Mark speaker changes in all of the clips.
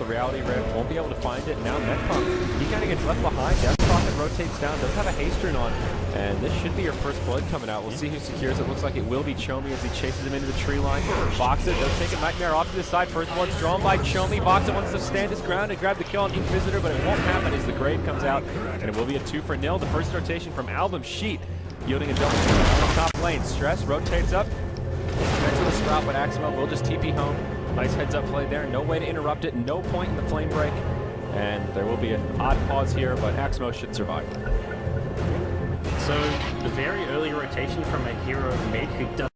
Speaker 1: the Reality Rift, won't be able to find it. Now Metcon, he kind of gets left behind. Death Prophet rotates down, does have a haste rune on, and this should be your first blood coming out. We'll see who secures it. Looks like it will be Chomi as he chases him into the tree line. Boxer does take a Nightmare off to the side. First blood's drawn by Chomi. Boxer wants to stand his ground and grab the kill on Inquisitor, but it won't happen as the Grave comes out, and it will be a 2-0. The first rotation from Album Sheet, yielding a double kill on the top lane. Stress rotates up, connects with a Sprout, but Aximo will just TP home. Nice heads up play there, no way to interrupt it, no point in the flame break, and there will be an odd pause here, but Aximo should survive.
Speaker 2: So, the very early rotation from a hero mid who does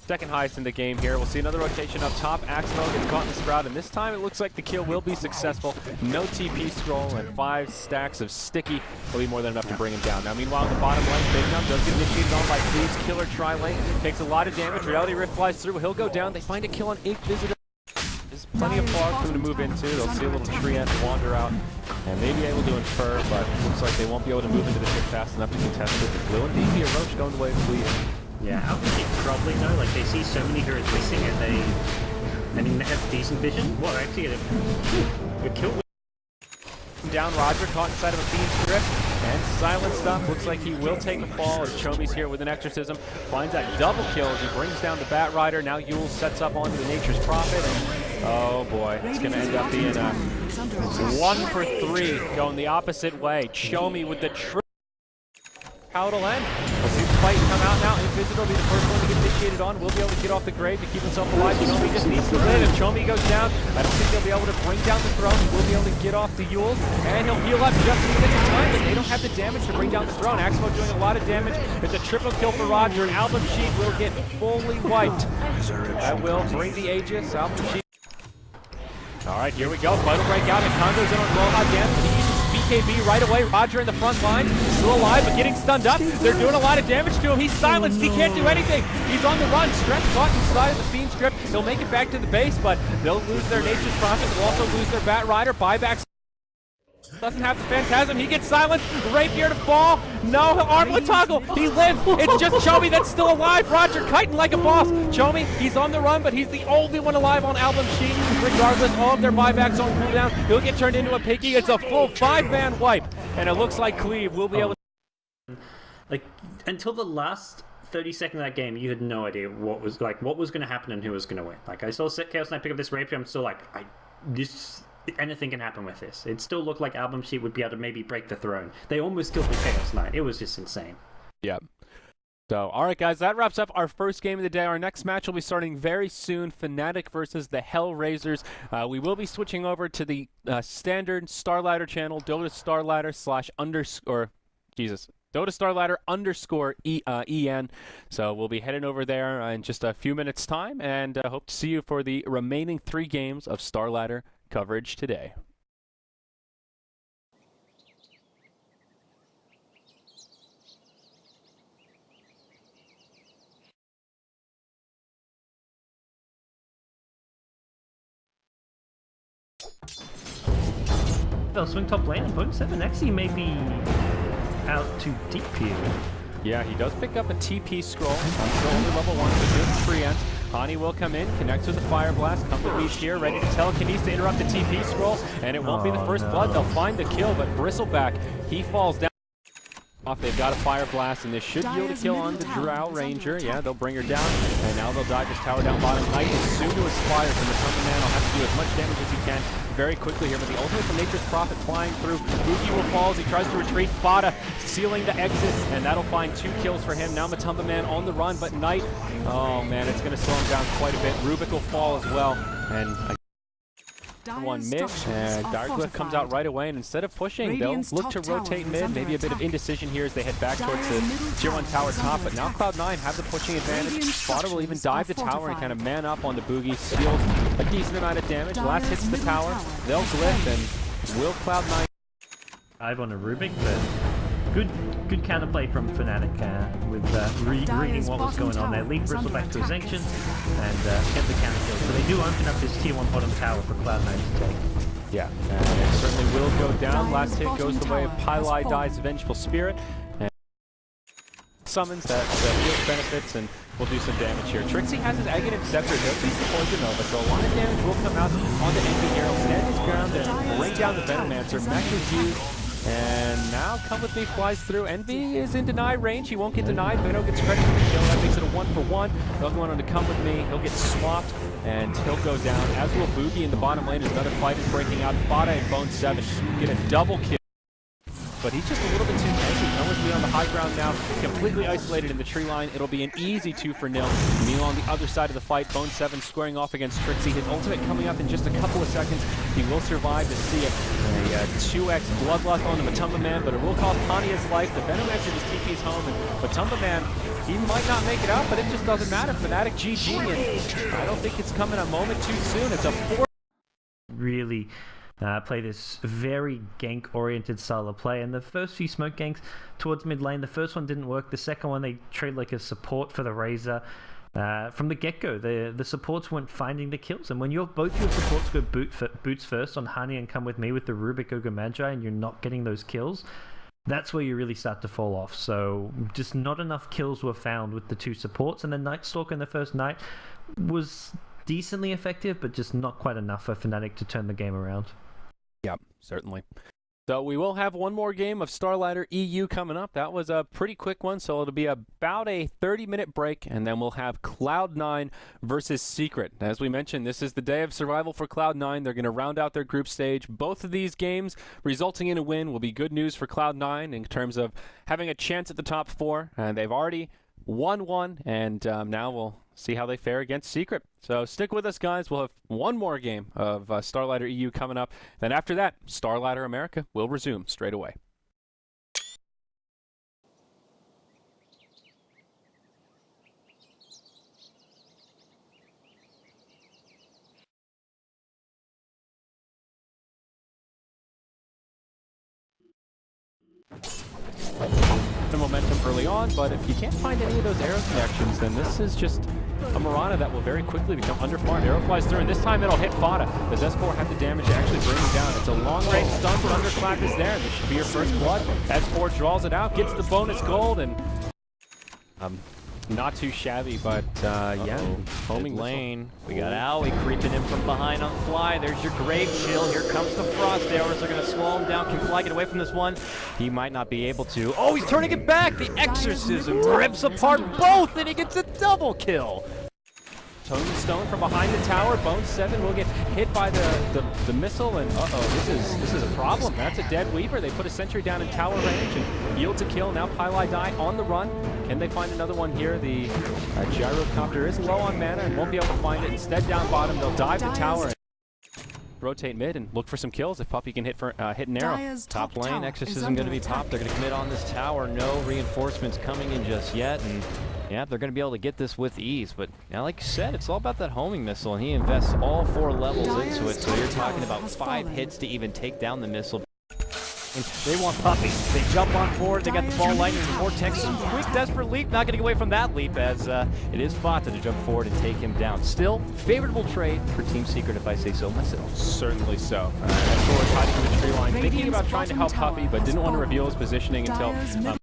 Speaker 1: second highest in the game here. We'll see another rotation up top. Aximo gets caught in the Sprout, and this time it looks like the kill will be successful. No TP scroll and 5 stacks of sticky will be more than enough to bring him down. Now, meanwhile, in the bottom lane, Big Numb does get initiated on by Cleave's killer tri-lane. Takes a lot of damage. Reality Rift flies through. He'll go down. They find a kill on Inquisitor. There's plenty of fog for them to move into. They'll see a little Treant wander out and may be able to infer, but looks like they won't be able to move into the pit fast enough to contest it. Blue and DP and Roach going the way of Cleve.
Speaker 2: Yeah, Alchemy probably though, like they see so many heroes missing and they have decent vision. Well, actually a kill
Speaker 1: down Roger, caught inside of a Fiend's Grip, and silenced up. Looks like he will take a fall as Chomi's here with an Exorcism. Finds that double kill as he brings down the Bat Rider. Now Yule sets up onto the Nature's Prophet, and oh boy, it's going to end up being a 1 for 3 going the opposite way. Chomi with the how it'll end. We'll see the fight come out now. Inquisitor will be the first one to get initiated on. Will be able to get off the Grave to keep himself alive. Chomi just needs to live. If Chomi goes down, I don't think they'll be able to bring down the throne. He will be able to get off the Yules, and he'll heal up just in the nick of time, but they don't have the damage to bring down the throne. Aximo doing a lot of damage. It's a triple kill for Roger, and Album Sheet will get fully wiped. That will bring the Aegis. Album Sheet. All right, here we go. Vital break out, and Congo's in on Roha again. BKB right away. Roger in the front line, still alive, but getting stunned up. They're doing a lot of damage to him. He's silenced. He can't do anything. He's on the run. Stress caught inside of the Fiend's Grip. They'll make it back to the base, but they'll lose their Nature's Prophet. They'll also lose their Bat Rider. Buybacks. Doesn't have the Phantasm. He gets silenced. Rapier to fall. No, armlet toggle. He lives. It's just Chomi that's still alive. Roger kiting like a boss. Chomi, he's on the run, but he's the only one alive on Album Sheet. Regardless, all of their buybacks on cooldown. He'll get turned into a piggy. It's a full 5-man wipe, and it looks like Cleve will be able to.
Speaker 2: Like, until the last 30 seconds of that game, you had no idea what was going to happen and who was going to win. Like, I saw Chaos Knight pick up this Rapier. I'm still like, anything can happen with this. It still looked like Album Sheet would be able to maybe break the throne. They almost killed the Chaos Knight. It was just insane.
Speaker 1: Yeah. So, alright guys, that wraps up our first game of the day. Our next match will be starting very soon. Fnatic versus the Hellraisers. We will be switching over to the standard StarLadder channel, Dota StarLadder Dota StarLadder _EN. So we'll be heading over there in just a few minutes time, and hope to see you for the remaining 3 games of StarLadder coverage today.
Speaker 2: They'll swing top lane and Bone 7 actually may be out too deep here.
Speaker 1: Yeah, he does pick up a TP scroll. I'm still only level 1, so good Treant. Hani will come in, connect to the Fire Blast, come to Beast here, ready to telekinesis to interrupt the TP scroll, and it won't be the first blood. They'll find the kill, but Bristleback, he falls down. They've got a Fire Blast, and this should yield a kill on the Drow Ranger. Yeah, they'll bring her down, and now they'll dive this tower down bottom. Knight is soon to aspire from the Thunder Man. I'll have to do as much damage as he can very quickly here, but the ultimate from Nature's Prophet flying through. Boogie will fall as he tries to retreat. Fada sealing the exit, and that'll find 2 kills for him. Now Matumba Man on the run, but Knight, oh man, it's going to slow him down quite a bit. Rubik will fall as well, and one mid, and Darkglyph comes out right away, and instead of pushing, they'll look to rotate mid. Maybe a bit of indecision here as they head back towards the tier 1 tower top, but now Cloud9 have the pushing advantage. Fada will even dive the tower and kind of man up on the Boogie, steals a decent amount of damage. Last hits the tower, they'll glyph, and will Cloud9
Speaker 2: dive on a Rubik, but good counterplay from Fnatic with reading what was going on there. Lead Bristleback to his ancient and get the counter kill. So they do open up this tier 1 bottom tower for Cloud9 to take.
Speaker 1: Yeah, and it certainly will go down. Last hit goes the way of Pylai Dai's Vengeful Spirit. summons that yields benefits and will do some damage here. Trixie has his Egg and Scepter, he'll see some Poison Nova, so a lot of damage will come out onto Envy here. He'll stand his ground and bring down the Venomancer. Mech is used, and now Come With Me flies through. Envy is in deny range, he won't get denied. Veno gets credit for the kill, that makes it a 1-for-1. They'll go on to Come With Me, he'll get swapped, and he'll go down, as will Boogie in the bottom lane as another fight is breaking out. Fada and Bone 7 get a double kill. But he's just a little bit too tanky. Come With Me on the high ground now, completely isolated in the tree line. It'll be an easy 2-0. Meanwhile, on the other side of the fight, Bone 7 squaring off against Trixie. His ultimate coming up in just a couple of seconds. He will survive to see a 2x Bloodlust on the Matumba Man, but it will cost Pontia's life. The Venomancer just TP's home, and Matumba Man, he might not make it out, but it just doesn't matter. Fnatic GG, and I don't think it's coming a moment too soon. It's a 4.
Speaker 2: Really play this very gank-oriented style of play, and the first few smoke ganks towards mid lane, the first one didn't work. The second one, they trade like a support for the Razor. From the get-go, the supports weren't finding the kills, and when both your supports go boots first on Honey and Come With Me with the Rubik Ogre Magi, and you're not getting those kills, that's where you really start to fall off. So just not enough kills were found with the two supports, and the Night Stalker in the first night was decently effective, but just not quite enough for Fnatic to turn the game around.
Speaker 1: Yep, certainly. So we will have one more game of StarLadder EU coming up. That was a pretty quick one, so it'll be about a 30-minute break, and then we'll have Cloud9 versus Secret. As we mentioned, this is the day of survival for Cloud9. They're going to round out their group stage. Both of these games resulting in a win will be good news for Cloud9 in terms of having a chance at the top 4. And they've already won one, and now we'll see how they fare against Secret. So stick with us, guys. We'll have one more game of StarLadder EU coming up. Then after that, StarLadder America will resume straight away. The momentum early on, but if you can't find any of those arrow connections, then this is just a Mirana that will very quickly become underfarmed. Arrow flies through, and this time it'll hit Fada. Does S4 have the damage to actually bring him down? It's a long-range stun, but Thunderclap is there, and this should be your first blood. S4 draws it out, gets the bonus gold, and not too shabby, but yeah, homing lane.
Speaker 3: We got Owie creeping in from behind on Fly. There's your Grave Chill. Here comes the Frost Arrows. They're going to slow him down. Can Fly get away from this one? He might not be able to. Oh, he's turning it back. The Exorcism rips apart both, and he gets a double kill.
Speaker 1: Tony Stone from behind the tower. Bone 7 will get hit by the missile, and this is a problem. That's a dead Weaver. They put a sentry down in tower range and yields a kill. Now Pylai die on the run. Can they find another one here? The gyrocopter is low on mana and won't be able to find it. Instead, down bottom, they'll dive the tower and rotate mid and look for some kills if Puppey can hit an arrow.
Speaker 3: Top lane, Exorcism going to be popped. They're going to commit on this tower. No reinforcements coming in just yet, and yeah, they're going to be able to get this with ease. But yeah, like you said, it's all about that homing missile, and he invests all 4 levels into it. So you're talking about 5 hits to even take down the missile. And they want Puppey. They jump on forward. They got the ball lightning, the vortex. Quick, desperate leap. Not getting away from that leap, as it is Fata to jump forward and take him down. Still, favorable trade for Team Secret, if I say so myself.
Speaker 1: Certainly so. Sword hiding in the tree line, thinking about trying to help Puppey, but didn't want to reveal his positioning until.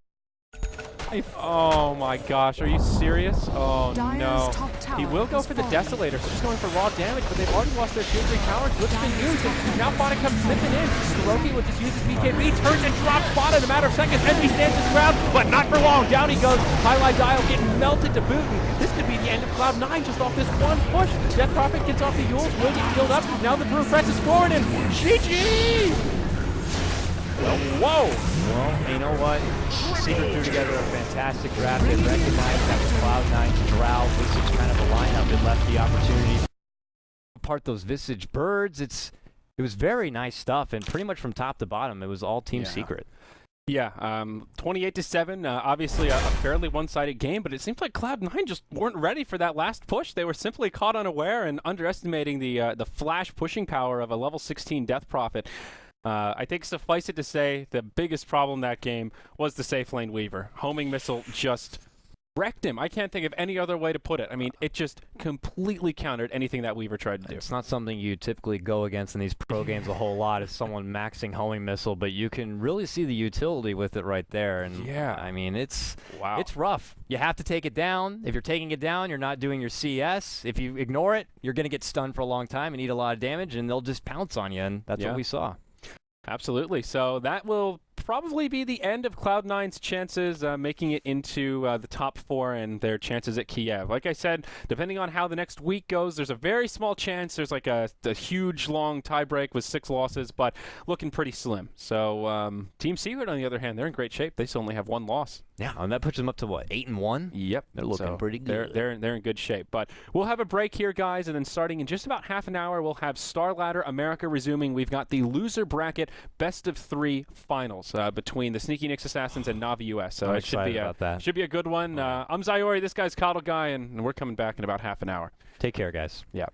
Speaker 1: Oh my gosh, are you serious? Oh no. He will go for the Desolator, so just going for raw damage, but they've already lost their tier 3 towers. What's been used, and now Fada comes slipping in. Hiroki will just use his BKB, turns and drops Fada in a matter of seconds. Envy stands his ground, but not for long. Down he goes. Highlight Dial getting melted to boot, and this could be the end of Cloud9 just off this one push. Death Prophet gets off the Yules, will get killed up. Now the Brew presses forward, and GG! Whoa!
Speaker 3: Well, you know what? Secret threw together a fantastic draft. They recognized that was Cloud9's Drow, Visage kind of a lineup. It left the opportunity to apart those Visage birds. It was very nice stuff, and pretty much from top to bottom, it was all Team Secret.
Speaker 1: Yeah, 28-7, obviously a fairly one-sided game, but it seems like Cloud9 just weren't ready for that last push. They were simply caught unaware and underestimating the flash pushing power of a level 16 Death Prophet. I think suffice it to say, the biggest problem that game was the safe lane Weaver. Homing missile just wrecked him. I can't think of any other way to put it. I mean, it just completely countered anything that Weaver tried to do.
Speaker 3: It's not something you typically go against in these pro games a whole lot, is someone maxing homing missile, but you can really see the utility with it right there. And
Speaker 1: yeah,
Speaker 3: I mean, it's
Speaker 1: wow.
Speaker 3: It's rough. You have to take it down. If you're taking it down, you're not doing your CS. If you ignore it, you're going to get stunned for a long time and eat a lot of damage, and they'll just pounce on you, and that's what we saw.
Speaker 1: Absolutely. So that will probably be the end of Cloud9's chances making it into the top 4 and their chances at Kiev. Like I said, depending on how the next week goes, there's a very small chance there's like a huge long tiebreak with 6 losses, but looking pretty slim. So Team Secret, on the other hand, they're in great shape. They still only have 1 loss.
Speaker 3: Yeah, and that puts them up to what, 8-1?
Speaker 1: Yep,
Speaker 3: they're looking pretty good.
Speaker 1: They're in good shape. But we'll have a break here, guys, and then starting in just about half an hour, we'll have StarLadder America resuming. We've got the loser bracket best of 3 finals between the Sneaky Nyx Assassins and Navi US. So it should be a good one. I'm Zayori. This guy's Coddle Guy, and we're coming back in about half an hour.
Speaker 3: Take care, guys.
Speaker 1: Yeah.